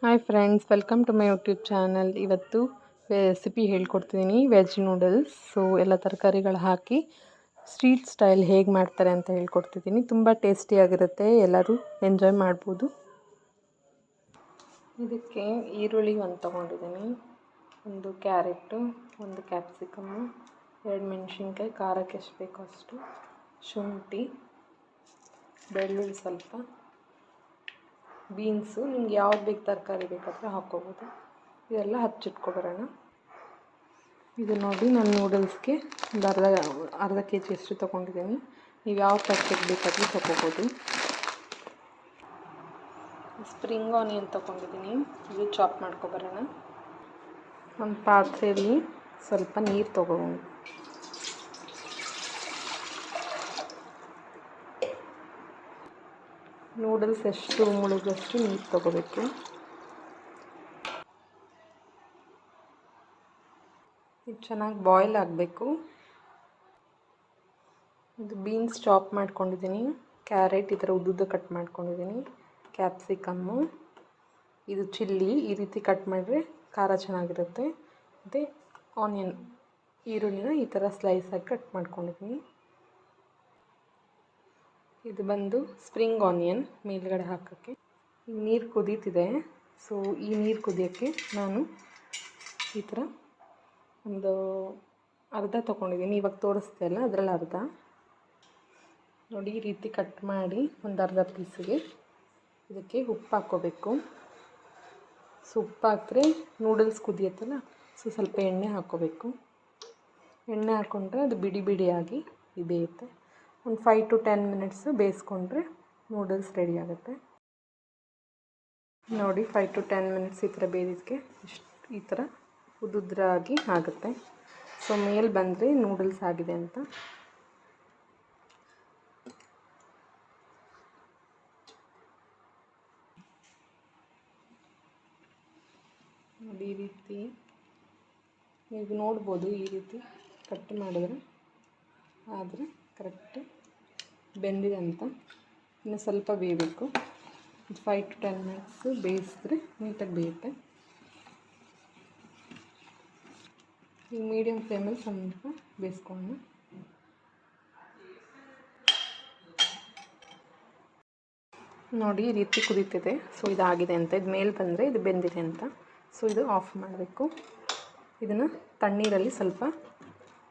Hi friends, welcome to my YouTube channel. ಇವತ್ತು recipe ಹೇಳ್ಕೊಡ್ತಿದ್ದೀನಿ, veg noodles. So ಎಲ್ಲ ತರಕಾರಿಗಳು ಹಾಕಿ ಸ್ಟ್ರೀಟ್ ಸ್ಟೈಲ್ ಹೇಗೆ ಮಾಡ್ತಾರೆ ಅಂತ ಹೇಳ್ಕೊಡ್ತಿದ್ದೀನಿ. ತುಂಬ ಟೇಸ್ಟಿಯಾಗಿರುತ್ತೆ, ಎಲ್ಲರೂ ಎಂಜಾಯ್ ಮಾಡ್ಬೋದು. ಇದಕ್ಕೆ ಈರುಳ್ಳಿ ಒಂದು ತೊಗೊಂಡಿದ್ದೀನಿ, ಒಂದು ಕ್ಯಾರೆಟು, ಒಂದು ಕ್ಯಾಪ್ಸಿಕಮ್ಮು, 2 ಮೆಣಸಿನ್ಕಾಯಿ, ಖಾರಕ್ಕೆ ಎಷ್ಟು ಬೇಕೋ ಅಷ್ಟು, ಶುಂಠಿ, ಬೆಳ್ಳುಳ್ಳಿ ಸ್ವಲ್ಪ, ಬೀನ್ಸು, ನಿಮ್ಗೆ ಯಾವ್ದು ಬೇಕು ತರಕಾರಿ ಬೇಕಾದರೆ ಹಾಕ್ಕೋಬೋದು. ಇದೆಲ್ಲ ಹಚ್ಚಿಟ್ಕೊಬರೋಣ. ಇದು ನೋಡಿ, ನಾನು ನೂಡಲ್ಸ್ಗೆ ಒಂದು ಅರ್ಧ ಕೆ ಜಿ ಅಷ್ಟು ತೊಗೊಂಡಿದ್ದೀನಿ. ನೀವು ಯಾವ ಪ್ಯಾಕೆಟ್ ಬೇಕಾದರೂ ತೊಗೋಬೋದು. ಸ್ಪ್ರಿಂಗ್ ಆನಿಯನ್ ತೊಗೊಂಡಿದ್ದೀನಿ, ಇದು ಚಾಪ್ ಮಾಡ್ಕೊಬರೋಣ. ಒಂದು ಪಾತ್ರೆಯಲ್ಲಿ ಸ್ವಲ್ಪ ನೀರು ತೊಗೊಂಡು ನೂಡಲ್ಸ್ ಎಷ್ಟು ಮುಳುಗಷ್ಟು ನೀರು ತೊಗೋಬೇಕು. ಇದು ಚೆನ್ನಾಗಿ ಬಾಯ್ಲ್ ಆಗಬೇಕು. ಇದು ಬೀನ್ಸ್ ಚಾಪ್ ಮಾಡ್ಕೊಂಡಿದ್ದೀನಿ, ಕ್ಯಾರೆಟ್ ಈ ಥರ ಉದ್ದುದ್ದು ಕಟ್ ಮಾಡ್ಕೊಂಡಿದ್ದೀನಿ, ಕ್ಯಾಪ್ಸಿಕಮ್ಮು, ಇದು ಚಿಲ್ಲಿ ಈ ರೀತಿ ಕಟ್ ಮಾಡಿದ್ರೆ ಖಾರ ಚೆನ್ನಾಗಿರುತ್ತೆ. ಮತ್ತು ಆನಿಯನ್, ಈರುಳ್ಳಿನ ಈ ಥರ ಸ್ಲೈಸಾಗಿ ಕಟ್ ಮಾಡ್ಕೊಂಡಿದ್ದೀನಿ. ಇದು ಬಂದು ಸ್ಪ್ರಿಂಗ್ ಆನಿಯನ್ ಮೇಲ್ಗಡೆ ಹಾಕೋಕ್ಕೆ. ನೀರು ಕುದೀತಿದೆ. ಸೊ ಈ ನೀರು ಕುದಿಯೋಕ್ಕೆ ನಾನು ಈ ಥರ ಒಂದು ಅರ್ಧ ತೊಗೊಂಡಿದ್ದೀನಿ, ಇವಾಗ ತೋರಿಸ್ತೆ ಅಲ್ಲ ಅದರಲ್ಲಿ ಅರ್ಧ ನೋಡಿ. ಈ ರೀತಿ ಕಟ್ ಮಾಡಿ ಒಂದು ಅರ್ಧ ಪೀಸಿಗೆ ಇದಕ್ಕೆ ಉಪ್ಪು ಹಾಕ್ಕೋಬೇಕು. ಸೊ ಉಪ್ಪು ಹಾಕಿದ್ರೆ ನೂಡಲ್ಸ್ ಕುದಿಯುತ್ತಲ್ಲ, ಸೊ ಸ್ವಲ್ಪ ಎಣ್ಣೆ ಹಾಕ್ಕೋಬೇಕು. ಎಣ್ಣೆ ಹಾಕ್ಕೊಂಡ್ರೆ ಅದು ಬಿಡಿ ಬಿಡಿಯಾಗಿ ಬೇಯುತ್ತೆ. ಒಂದು 5 to 10 ಮಿನಿಟ್ಸು ಬೇಯಿಸ್ಕೊಂಡ್ರೆ ನೂಡಲ್ಸ್ ರೆಡಿ ಆಗುತ್ತೆ. ನೋಡಿ, 5 to 10 ಮಿನಿಟ್ಸ್ ಈ ಥರ ಬೇಯೋದಕ್ಕೆ ಈ ಥರ ಉದುದ್ರಾಗಿ ಆಗುತ್ತೆ. ಸೊ ಮೇಲೆ ಬಂದರೆ ನೂಡಲ್ಸ್ ಆಗಿದೆ ಅಂತ. ನೋಡಿ, ಈ ರೀತಿ ನೀವು ನೋಡ್ಬೋದು, ಈ ರೀತಿ ಕಟ್ ಮಾಡಿದ್ರೆ ಆದರೆ ಕರೆಕ್ಟ್ ಬೆಂದಿದೆ ಅಂತ. ಇನ್ನು ಸ್ವಲ್ಪ ಬೇಯಬೇಕು. 5 to 10 ಮಿನಿಟ್ಸು ಬೇಯಿಸಿದ್ರೆ ನೀಟಾಗಿ ಬೇಯುತ್ತೆ. ಈಗ ಮೀಡಿಯಮ್ ಫ್ಲೇಮಲ್ಲಿ ಸ್ವಲ್ಪ ಬೇಯಿಸ್ಕೊಂಡು ನೋಡಿ, ಈ ರೀತಿ ಕುದೀತಿದೆ. ಸೊ ಇದಾಗಿದೆ ಅಂತ, ಇದು ಮೇಲೆ ಬಂದರೆ ಇದು ಬೆಂದಿದೆ ಅಂತ. ಸೊ ಇದು ಆಫ್ ಮಾಡಬೇಕು. ಇದನ್ನು ತಣ್ಣೀರಲ್ಲಿ ಸ್ವಲ್ಪ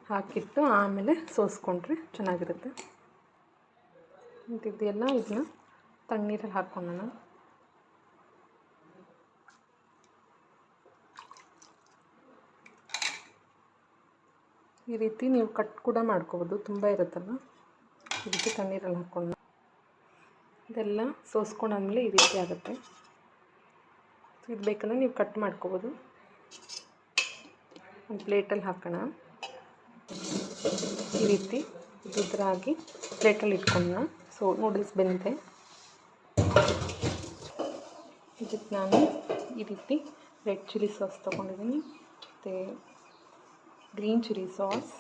ಹಾಕಿಟ್ಟು ಆಮೇಲೆ ಸೋಸ್ಕೊಂಡ್ರೆ ಚೆನ್ನಾಗಿರುತ್ತೆ. ಇದೆಲ್ಲ ಇದನ್ನ ತಣ್ಣೀರಲ್ಲಿ ಹಾಕ್ಕೊಳ್ಳೋಣ. ಈ ರೀತಿ ನೀವು ಕಟ್ ಕೂಡ ಮಾಡ್ಕೋಬೋದು, ತುಂಬ ಇರುತ್ತಲ್ಲ. ಈ ರೀತಿ ತಣ್ಣೀರಲ್ಲಿ ಹಾಕ್ಕೊಳ್ಳೋಣ. ಇದೆಲ್ಲ ಸೋಸ್ಕೊಂಡಾದ್ಮೇಲೆ ಈ ರೀತಿ ಆಗುತ್ತೆ. ಇದು ಬೇಕಂದ್ರೆ ನೀವು ಕಟ್ ಮಾಡ್ಕೋಬೋದು. ಒಂದು ಪ್ಲೇಟಲ್ಲಿ ಹಾಕೋಣ. ಈ ರೀತಿ ಉದ್ರಾಗಿ ಪ್ಲೇಟಲ್ಲಿ ಇಟ್ಕೊಳ್ಳೋಣ. ಸೊ ನೂಡಲ್ಸ್ ಬೆಂದಿದೆ. ಇದಕ್ಕೆ ನಾನು ಈ ರೀತಿ ರೆಡ್ ಚಿಲ್ಲಿ ಸಾಸ್ ತೊಗೊಂಡಿದ್ದೀನಿ, ಮತ್ತು green chilli sauce,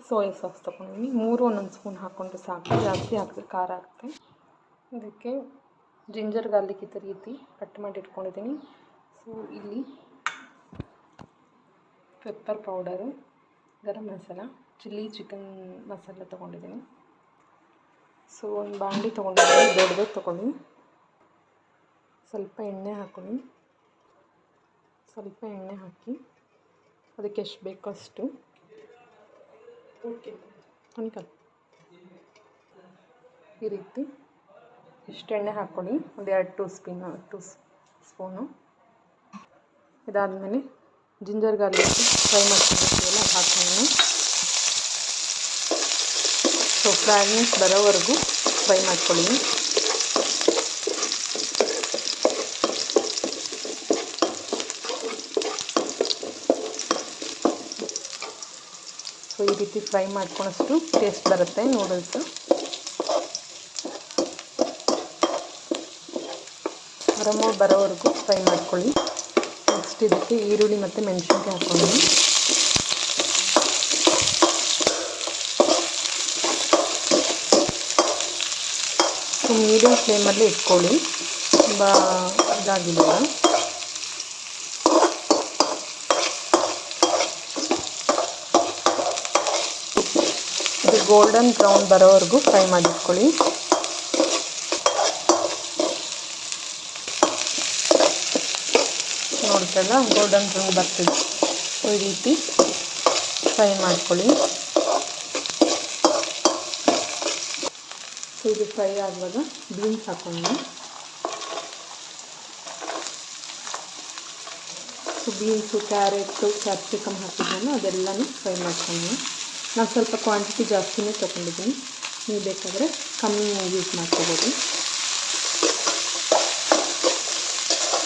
soya sauce ತೊಗೊಂಡಿದ್ದೀನಿ. 3 ಒಂದೊಂದು ಸ್ಪೂನ್ ಹಾಕ್ಕೊಂಡ್ರೆ ಸಾಕು, ಜಾಸ್ತಿ ಹಾಕಿದ್ರೆ ಖಾರ ಆಗುತ್ತೆ. ಇದಕ್ಕೆ ಜಿಂಜರ್ ಗಾರ್ಲಿಕ್ ಈ ರೀತಿ ಕಟ್ ಮಾಡಿ ಇಟ್ಕೊಂಡಿದ್ದೀನಿ. ಸೊ ಇಲ್ಲಿ pepper powder, garam masala, chicken masala ತೊಗೊಂಡಿದ್ದೀನಿ. ಸೊ ಒಂದು ಬಾಂಡಿ ತೊಗೊಂಡಿದ್ದೀನಿ, ದೊಡ್ಡದು ತೊಗೊಂಡು ಸ್ವಲ್ಪ ಎಣ್ಣೆ ಹಾಕ್ಕೊಂಡು, ಸ್ವಲ್ಪ ಎಣ್ಣೆ ಹಾಕಿ ಅದಕ್ಕೆ ಎಷ್ಟು ಬೇಕೋ ಅಷ್ಟು ಈ ರೀತಿ ಇಷ್ಟು ಎಣ್ಣೆ ಹಾಕ್ಕೊಳ್ಳಿ. ಒಂದು 2 ಸ್ಪೂನು. ಇದಾದಮೇಲೆ ಜಿಂಜರ್ ಗಾರ್ಲಿಕ್ ಫ್ರೈ ಮಾಡ್ಕೊಂಡಿರ್ತೀವಲ್ಲ ಅದು ಹಾಕ್ಕೊಂಡು, ಸೊ ಫ್ರೈನೆಸ್ ಬರೋವರೆಗೂ ಫ್ರೈ ಮಾಡ್ಕೊಳ್ಳಿ. ಸೊ ಈ ರೀತಿ ಫ್ರೈ ಮಾಡ್ಕೊಂಡಷ್ಟು ಟೇಸ್ಟ್ ಬರುತ್ತೆ ನೂಡಲ್ಸು. ಅರಮೋಡ್ ಬರೋವರೆಗೂ ಫ್ರೈ ಮಾಡ್ಕೊಳ್ಳಿ. ನೆಕ್ಸ್ಟ್ ಇದಕ್ಕೆ ಈರುಳ್ಳಿ ಮತ್ತು ಮೆಣಸಿನ್ಕಾಯಿ ಹಾಕ್ಕೊಂಡು, ಸೊ ಮೀಡಿಯಮ್ ಫ್ಲೇಮಲ್ಲಿ ಇಟ್ಕೊಳ್ಳಿ. ತುಂಬ ಇದಾಗಿದೆ. ಇದು ಗೋಲ್ಡನ್ ಬ್ರೌನ್ ಬರೋವರೆಗೂ ಫ್ರೈ ಮಾಡಿಟ್ಕೊಳ್ಳಿ. ನೋಡ್ತಲ್ಲ ಗೋಲ್ಡನ್ ಬ್ರೌನ್ ಬರ್ತಿದೆ. ಈ ರೀತಿ ಫ್ರೈ ಮಾಡ್ಕೊಳ್ಳಿ. ಸೊ ಇದು ಫ್ರೈ ಆಗುವಾಗ ಬೀನ್ಸ್ ಹಾಕೊಂಡು, ಸೊ ಬೀನ್ಸು, ಕ್ಯಾರೆಟು, ಕ್ಯಾಪ್ಸಿಕಮ್ ಹಾಕಿದ್ದನ್ನು ಅದೆಲ್ಲನೂ ಫ್ರೈ ಮಾಡ್ಕೊಂಡು, ನಾನು ಸ್ವಲ್ಪ ಕ್ವಾಂಟಿಟಿ ಜಾಸ್ತಿನೇ ತೊಗೊಂಡಿದ್ದೀನಿ. ನೀವು ಬೇಕಾದರೆ ಕಮ್ಮಿ ಯೂಸ್ ಮಾಡ್ಕೋಬೋದು.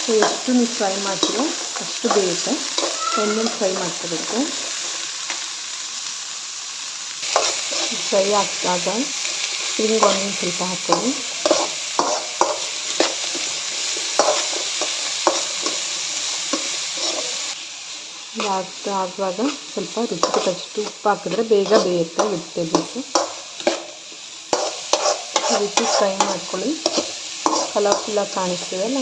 ಸೊ ಎಷ್ಟು ನೀವು ಫ್ರೈ ಮಾಡ್ತೀರೋ ಅಷ್ಟು ಬೇಯುತ್ತೆ. ಎಣ್ಣೆಲಿ ಫ್ರೈ ಮಾಡ್ಕೋಬೇಕು. ಫ್ರೈ ಆಗ್ತಾಗ ಸ್ಪ್ರಿಂಗ್ ಆನಿಯನ್ ಸ್ವಲ್ಪ ಹಾಕ್ಕೊಳ್ಳಿ. ಆಗುವಾಗ ಸ್ವಲ್ಪ ರುಚಿಗೆ ತಕ್ಕಷ್ಟು ಉಪ್ಪು ಹಾಕಿದ್ರೆ ಬೇಗ ಬೇಯುತ್ತೆ ವೆಜಿಟೇಬಲ್ಸು. ಈ ರೀತಿ ಫ್ರೈ ಮಾಡ್ಕೊಳ್ಳಿ. ಕಲರ್ಫುಲ್ಲಾಗಿ ಕಾಣಿಸ್ತಿದೆಲ್ಲ.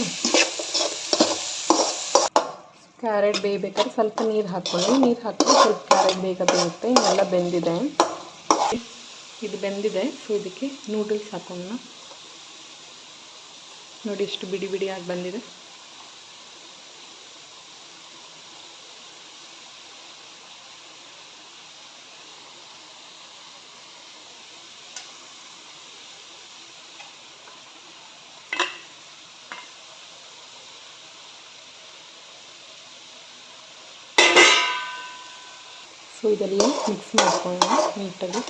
ಕ್ಯಾರೆಟ್ ಬೇಯಬೇಕಾದ್ರೆ ಸ್ವಲ್ಪ ನೀರು ಹಾಕ್ಕೊಳ್ಳಿ. ನೀರು ಹಾಕಿದ್ರೆ ಸ್ವಲ್ಪ ಕ್ಯಾರೆಟ್ ಬೇಗ ಬೇಯುತ್ತೆ. ಇನ್ನೆಲ್ಲ ಬೆಂದಿದೆ. ಇದು ಬೆಂದಿದೆ. ಸೊ ಇದಕ್ಕೆ ನೂಡಲ್ಸ್ ಹಾಕೋಣ. ನೋಡಿ ಎಷ್ಟು ಬಿಡಿ ಬಿಡಿಯಾಗಿ ಬಂದಿದೆ. ಸೊ ಇದೆಲ್ಲ ಮಿಕ್ಸ್ ಮಾಡ್ಕೊಳ್ಳೋಣ ನೀಟಾಗಿ.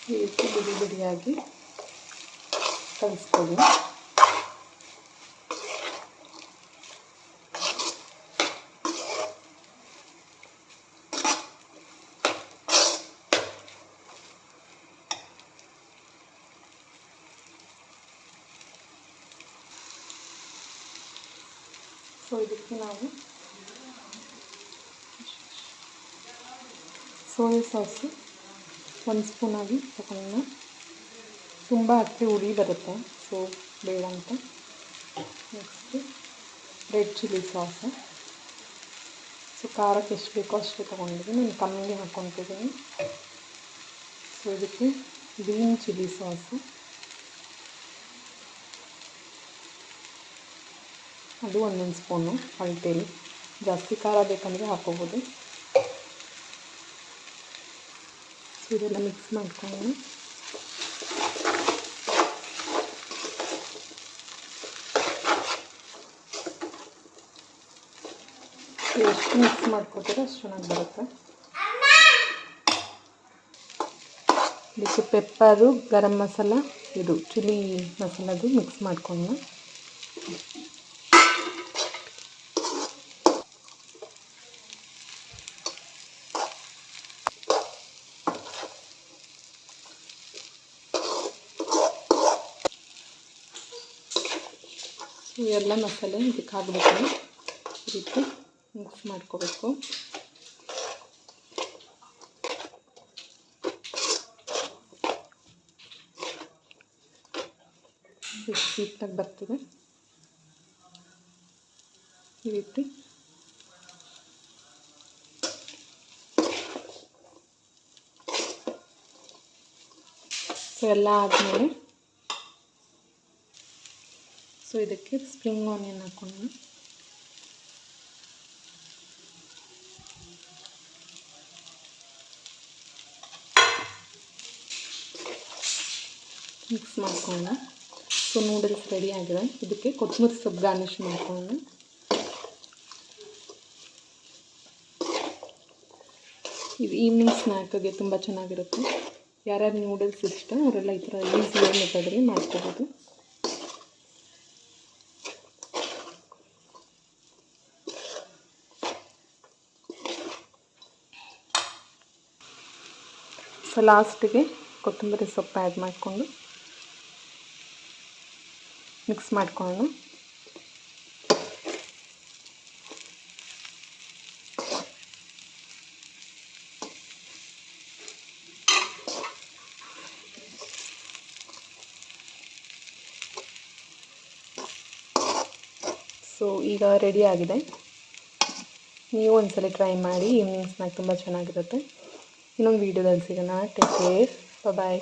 ಈ ರೀತಿ ಬಿಡಿ ಬಿಡಿಯಾಗಿ ಕಲಿಸ್ಕೊಳ್ಳಿ. ಸೊ ಇದಕ್ಕೆ ನಾವು ಸೋಯಾ ಸಾಸು 1 ಸ್ಪೂನಾಗಿ ತಗೊಂಡು, ತುಂಬ ಹಾಕಿ ಹುಳಿ ಬರುತ್ತೆ, ಸೊ ಬೇಡ ಅಂತ. Next red chilli sauce. So ಖಾರಕ್ಕೆ ಎಷ್ಟು ಬೇಕೋ ಅಷ್ಟು ತೊಗೊಂಡಿದ್ದೀನಿ. ನಾನು ಕಮ್ಮಿಗೆ ಹಾಕ್ಕೊತಿದ್ದೀನಿ. ಸೊ ಇದಕ್ಕೆ ಗ್ರೀನ್ ಚಿಲ್ಲಿ ಸಾಸು, ಅದು 1 ಸ್ಪೂನು ಅಳತೆಯಲ್ಲಿ. ಜಾಸ್ತಿ ಖಾರ ಬೇಕಂದರೆ ಹಾಕೋಬೋದು. ಸೊ ಇದೆಲ್ಲ ಮಿಕ್ಸ್ ಮಾಡ್ಕೊಂಡು ಎಷ್ಟು ಮಿಕ್ಸ್ ಮಾಡ್ಕೊತೀರೋ ಅಷ್ಟು ಚೆನ್ನಾಗಿ ಬರುತ್ತೆ. ಇದಕ್ಕೆ ಪೆಪ್ಪರು, ಗರಂ ಮಸಾಲ, ಇದು ಚಿಲ್ಲಿ ಮಸಾಲದು ಮಿಕ್ಸ್ ಮಾಡ್ಕೊಂಡು ಇವೆಲ್ಲ ಮಸಾಲೆ ಇದಕ್ಕೆ ಹಾಕಬೇಕು. ಈ ರೀತಿ ಮಿಕ್ಸ್ ಮಾಡ್ಕೋಬೇಕು. ಸ್ವೀಟಾಗಿ ಬರ್ತದೆ ಈ ರೀತಿ. ಸೊ ಎಲ್ಲ ಆದಮೇಲೆ ಸೊ ಇದಕ್ಕೆ ಸ್ಪ್ರಿಂಗ್ ಆನಿಯನ್ ಹಾಕೊಂಡು ಮಿಕ್ಸ್ ಮಾಡ್ಕೊಂಡು, ಸೊ ನೂಡಲ್ಸ್ ರೆಡಿ ಆಗಿದೆ. ಇದಕ್ಕೆ ಕೊತ್ತಂಬರಿ ಸೊಪ್ಪು ಗಾರ್ನಿಷ್ ಮಾಡ್ಕೊಂಡು, ಇದು ಈವ್ನಿಂಗ್ ಸ್ನ್ಯಾಕಿಗೆ ತುಂಬ ಚೆನ್ನಾಗಿರುತ್ತೆ. ಯಾರ್ಯಾರು ನೂಡಲ್ಸ್ ಇಷ್ಟ ಅವರೆಲ್ಲ ಈ ಥರ ಈಸಿಯಾಗಿ ಮೆಥಡಲ್ಲಿ ಮಾಡ್ಕೋಬೋದು. ಸೊ ಲಾಸ್ಟಿಗೆ ಕೊತ್ತಂಬರಿ ಸೊಪ್ಪು ಆ್ಯಡ್ ಮಾಡಿಕೊಂಡು ಮಿಕ್ಸ್ ಮಾಡಿಕೊಂಡು ಸೊ ಈಗ ರೆಡಿ ಆಗಿದೆ. ನೀವು ಒಂದ್ಸಲ ಟ್ರೈ ಮಾಡಿ, ಈವ್ನಿಂಗ್ ಸ್ನ್ಯಾಕ್ ತುಂಬ ಚೆನ್ನಾಗಿರುತ್ತೆ. ಇನ್ನೊಂದು ವೀಡಿಯೋದಲ್ಲಿ ಸಿಗೋಣ. ಟೇಕ್ ಕೇರ್, ಬಾಯ್.